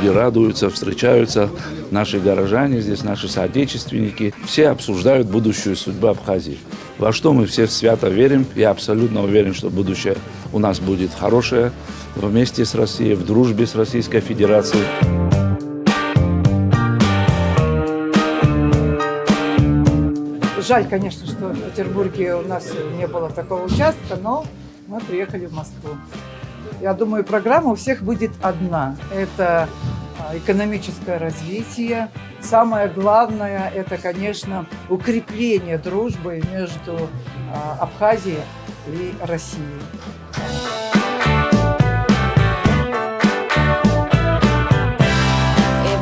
люди радуются, встречаются, наши горожане здесь, наши соотечественники. Все обсуждают будущую судьбу Абхазии. Во что мы все свято верим. Я абсолютно уверен, что будущее у нас будет хорошее вместе с Россией, в дружбе с Российской Федерацией. Жаль, конечно, что в Петербурге у нас не было такого участка, но мы приехали в Москву. Я думаю, программа у всех будет одна. Это экономическое развитие. Самое главное – это, конечно, укрепление дружбы между Абхазией и Россией.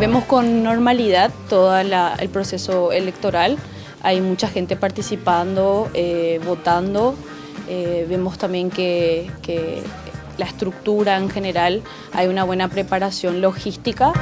Vemos con normalidad todo el proceso electoral. Hay mucha gente participando, votando. Vemos también que la estructura en general, hay una buena preparación logística.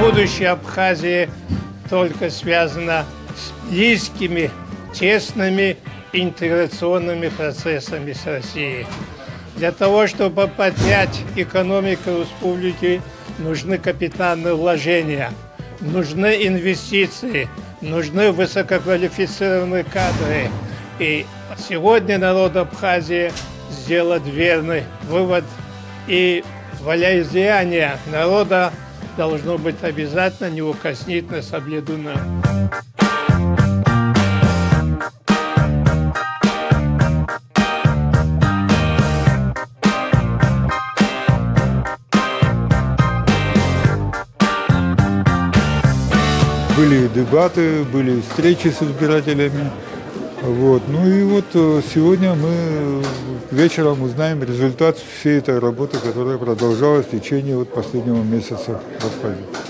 Будущее Абхазии только связано с близкими, тесными интеграционными процессами с Россией. Для того, чтобы поднять экономику республики, нужны капитальные вложения, нужны инвестиции, нужны высококвалифицированные кадры. И сегодня народ Абхазии сделал верный вывод, и волеизлияние народа должно быть обязательно неукоснительно соблюдено. Были дебаты, были встречи с избирателями. Вот. Ну и вот сегодня мы вечером узнаем результат всей этой работы, которая продолжалась в течение последнего месяца в Абхазии.